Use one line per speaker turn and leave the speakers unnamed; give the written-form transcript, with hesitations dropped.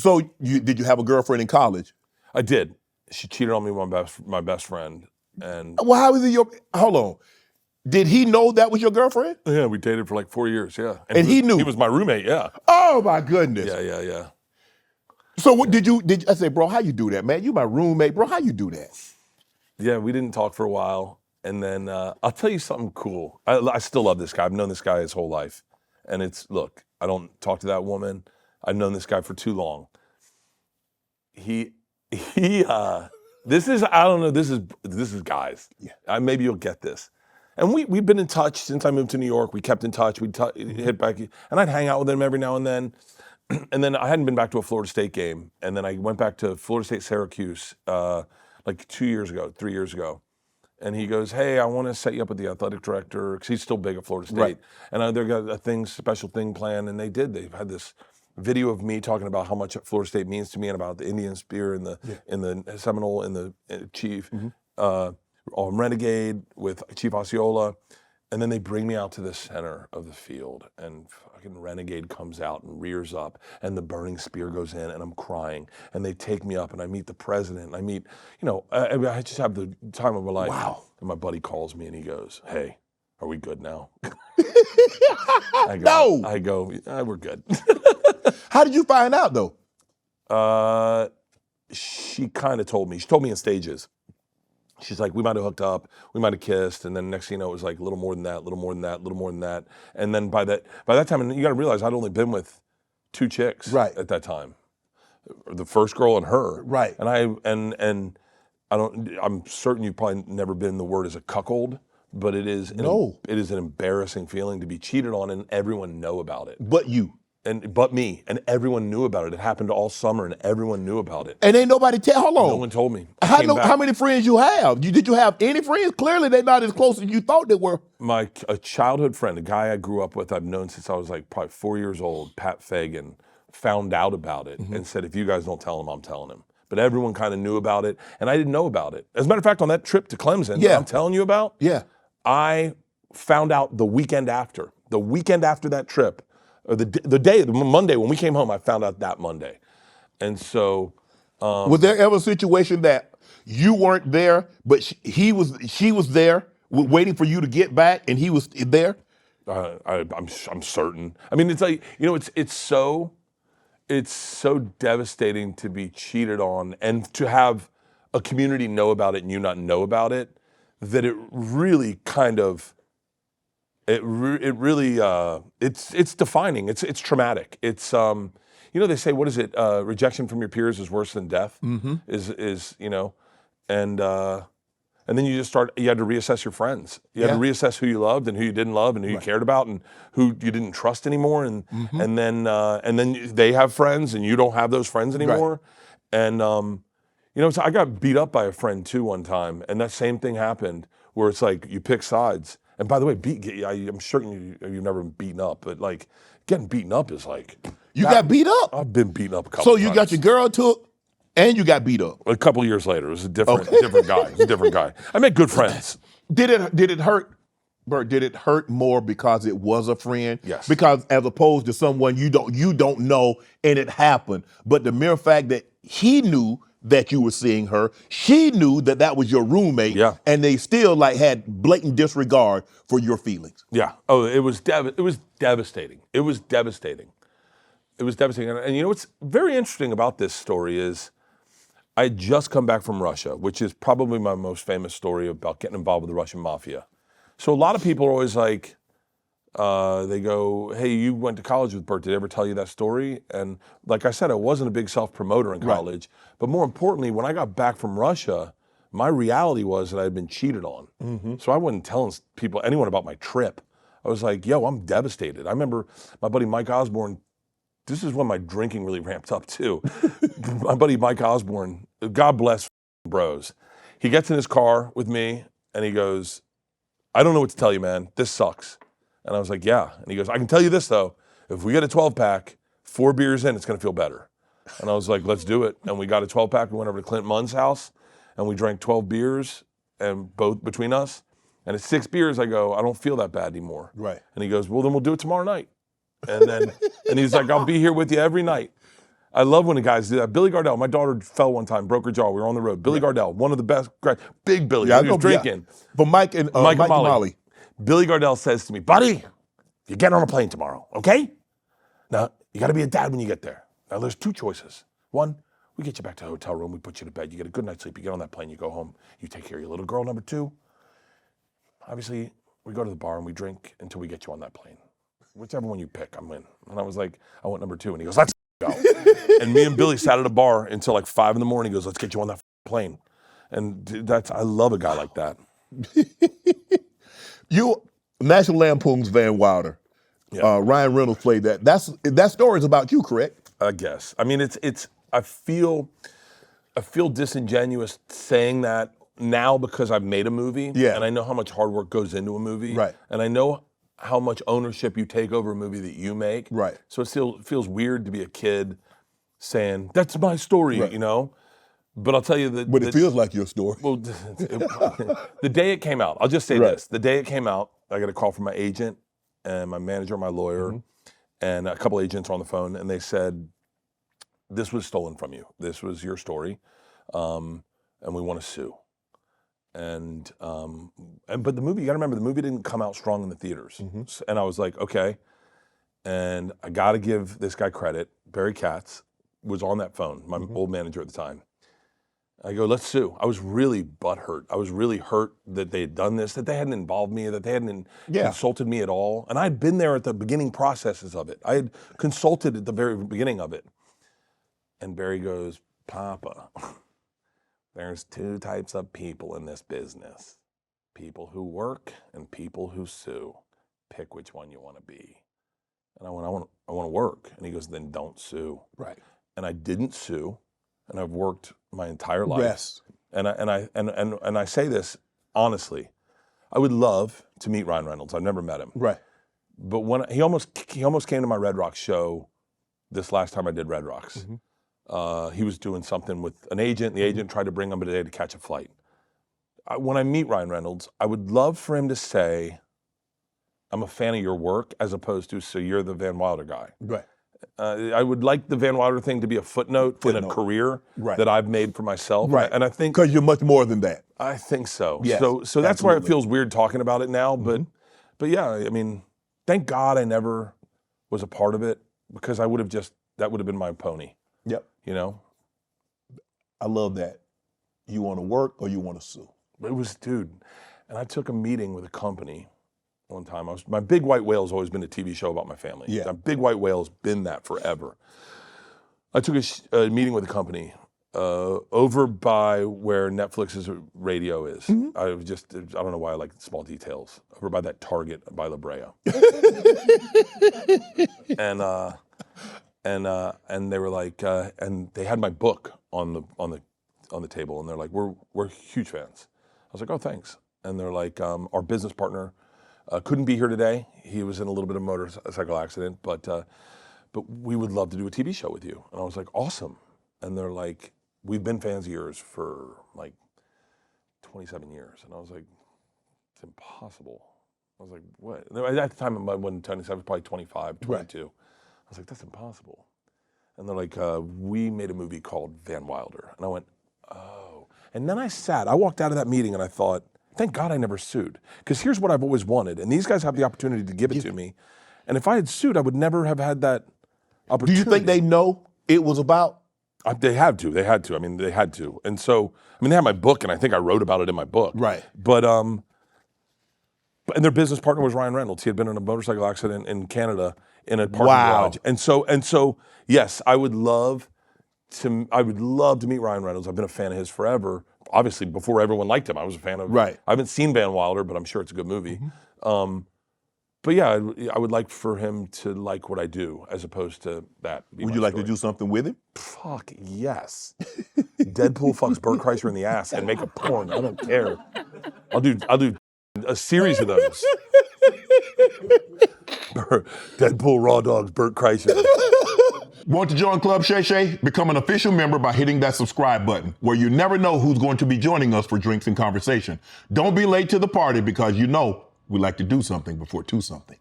So did you have a girlfriend in college?
I did. She cheated on me with my best friend. And
Well, how is it hold on. Did he know that was your girlfriend?
yeah, we dated for like 4 years, yeah.
And he knew?
He was my roommate, yeah.
Oh my goodness.
Yeah.
So what did you I say, bro, how you do that, man? You my roommate, bro, how you do that?
Yeah, we didn't talk for a while. And then I'll tell you something cool. I still love this guy. I've known this guy his whole life. And look, I don't talk to that woman. I've known this guy for too long. This is, I don't know, this is guys. Yeah. Maybe you'll get this. And we've been in touch since I moved to New York. We kept in touch. We'd hit back, and I'd hang out with him every now and then. And then I hadn't been back to a Florida State game. And then I went back to Florida State Syracuse like 3 years ago. And he goes, hey, I want to set you up with the athletic director, because he's still big at Florida State.
Right.
And they got a special thing planned, and they did. They've had this video of me talking about how much Florida State means to me and about the Indian Spear and the Seminole and the Chief, on Renegade with Chief Osceola. And then they bring me out to the center of the field, and fucking Renegade comes out and rears up, and the burning spear goes in, and I'm crying. And they take me up, and I meet the president, and I meet, I just have the time of my life.
Wow.
And my buddy calls me, and he goes, hey, are we good now?
No.
I go, we're good.
How did you find out, though?
She kind of told me. She told me in stages. She's like, we might have hooked up, we might have kissed, and then next thing you know, it was like a little more than that, a little more than that, a little more than that. And then by that time, and you got to realize I'd only been with 2 chicks at that time, the first girl and her.
Right.
And I'm certain you've probably never been the word as a cuckold, but it is an embarrassing feeling to be cheated on and everyone know about it.
But you.
But me, and everyone knew about it. It happened all summer, and everyone knew about it.
And ain't nobody hold on.
No one told me.
How many friends you have? Did you have any friends? Clearly, they're not as close as you thought they were.
A childhood friend, a guy I grew up with, I've known since I was like probably 4 years old, Pat Fagan, found out about it and said, if you guys don't tell him, I'm telling him. But everyone kind of knew about it, and I didn't know about it. As a matter of fact, on that trip to Clemson that I'm telling you about, I found out the weekend after. The weekend after that trip, or the Monday when we came home, I found out that Monday. And so.
Was there ever a situation that you weren't there, but she was there waiting for you to get back and he was there?
I'm certain. I mean, it's like, it's so devastating to be cheated on and to have a community know about it and you not know about it, that it really kind of, it's defining. It's traumatic. It's they say, what is it? Rejection from your peers is worse than death. And then you had to reassess your friends. You had to reassess who you loved and who you didn't love and who you cared about and who you didn't trust anymore. And then they have friends and you don't have those friends anymore. Right. And so I got beat up by a friend too one time, and that same thing happened where it's like you pick sides. And by the way, I'm sure you've never been beaten up, but like getting beaten up is like.
You got beat up?
I've been beaten up a couple
times. So you
times.
got your girl took and you got beat up?
A couple years later. It was a different guy. It was a different guy. I met good friends.
Did it hurt, Bert? Did it hurt more because it was a friend?
Yes.
Because as opposed to someone you don't know and it happened, but the mere fact that he knew that you were seeing her, she knew that was your roommate, and they still had blatant disregard for your feelings.
Yeah. Oh, it was devastating. It was devastating. And what's very interesting about this story is I had just come back from Russia, which is probably my most famous story about getting involved with the Russian mafia. So a lot of people are always like, they go, hey, you went to college with Bert. Did they ever tell you that story? And like I said, I wasn't a big self-promoter in college. Right. But more importantly, when I got back from Russia, my reality was that I had been cheated on. Mm-hmm. So I wasn't telling anyone about my trip. I was like, yo, I'm devastated. I remember my buddy Mike Osborne. This is when my drinking really ramped up too. My buddy Mike Osborne, God bless bros. He gets in his car with me and he goes, I don't know what to tell you, man. This sucks. And I was like, yeah. And he goes, I can tell you this though. If we get a 12-pack, 4 beers in, it's gonna feel better. And I was like, let's do it. And we got a 12-pack. We went over to Clint Munn's house and we drank 12 beers and both between us. And at 6 beers, I go, I don't feel that bad anymore.
Right.
And he goes, well, then we'll do it tomorrow night. And he's like, I'll be here with you every night. I love when the guys do that. Billy Gardell, my daughter fell one time, broke her jaw. We were on the road. Billy Gardell, one of the best, big Billy.
Yeah, I
He was
know, yeah.
drinking.
But Mike and Molly.
Billy Gardell says to me, buddy, you get on a plane tomorrow, okay? Now, you got to be a dad when you get there. Now, there's 2 choices. One, we get you back to the hotel room, we put you to bed, you get a good night's sleep, you get on that plane, you go home, you take care of your little girl. Number 2, obviously, we go to the bar and we drink until we get you on that plane. Whichever one you pick, I'm in. And I was like, I want number 2. And he goes, let's go. And me and Billy sat at a bar until like 5 in the morning. He goes, let's get you on that plane. And dude, I love a guy like that.
National Lampoon's Van Wilder.
Yeah.
Ryan Reynolds played that. That story is about you, correct?
I guess. I mean, I feel disingenuous saying that now because I've made a movie.
Yeah.
And I know how much hard work goes into a movie.
Right.
And I know how much ownership you take over a movie that you make.
Right.
So it feels weird to be a kid saying, that's my story,
Right.
you know? But I'll tell you that.
But it feels like your story.
Well, the day it came out, I'll just say this. The day it came out, I got a call from my agent and my manager, my lawyer, and a couple agents on the phone, and they said, this was stolen from you. This was your story, and we want to sue. But the movie, you got to remember, the movie didn't come out strong in the theaters. And I was like, okay. And I got to give this guy credit. Barry Katz was on that phone, my old manager at the time. I go, let's sue. I was really butthurt. I was really hurt that they had done this, that they hadn't involved me, that they hadn't consulted me at all. And I'd been there at the beginning processes of it. I had consulted at the very beginning of it. And Barry goes, Papa, there's 2 types of people in this business. People who work and people who sue. Pick which one you want to be. And I went, I want to work. And he goes, then don't sue.
Right.
And I didn't sue. And I've worked my entire life.
Yes.
And I say this honestly. I would love to meet Ryan Reynolds. I've never met him.
Right.
But when he almost came to my Red Rocks show this last time I did Red Rocks. He was doing something with an agent. The agent tried to bring him today to catch a flight. When I meet Ryan Reynolds, I would love for him to say, I'm a fan of your work, as opposed to, so you're the Van Wilder guy.
Right.
I would like the Van Wilder thing to be a footnote in a career that I've made for myself.
Right.
And I think,
because you're much more than that.
I think so.
Yes,
So that's why it feels weird talking about it now. But yeah, I mean, thank God I never was a part of it, because that would have been my pony.
Yep.
You know?
I love that. You want to work or you want to sue?
It was, dude. And I took a meeting with a company one time. My Big White Whale's always been a TV show about my family.
Yeah.
My Big White Whale's been that forever. I took a meeting with a company over by where Netflix's radio is. I don't know why I like small details. Over by that Target by La Brea. And they were like, and they had my book on the table, and they're like, we're huge fans. I was like, oh, thanks. And they're like, our business partner couldn't be here today. He was in a little bit of motorcycle accident, but we would love to do a TV show with you. And I was like, awesome. And they're like, we've been fans of yours for like 27 years. And I was like, it's impossible. I was like, what? At the time, I wasn't 27, I was probably 25, 22. Right. I was like, that's impossible. And they're like, we made a movie called Van Wilder. And I went, oh. And then I walked out of that meeting and I thought, thank God I never sued. Because here's what I've always wanted. And these guys have the opportunity to give it to me. And if I had sued, I would never have had that opportunity.
Do you think they know it was about?
They had to. I mean, they had to. And so, I mean, they had my book, and I think I wrote about it in my book.
Right.
But and their business partner was Ryan Reynolds. He had been in a motorcycle accident in Canada in a parking garage. And so, yes, I would love to meet Ryan Reynolds. I've been a fan of his forever. Obviously, before everyone liked him, I was a fan of.
Right.
I haven't seen Van Wilder, but I'm sure it's a good movie. But yeah, I would like for him to like what I do, as opposed to that.
Would you like to do something with him?
Fuck yes. Deadpool fucks Bert Kreischer in the ass and make a porn. I don't care. I'll do a series of those. Deadpool raw dogs, Bert Kreischer.
Want to join Club Shay Shay? Become an official member by hitting that subscribe button, where you never know who's going to be joining us for drinks and conversation. Don't be late to the party, because you know we like to do something before two something.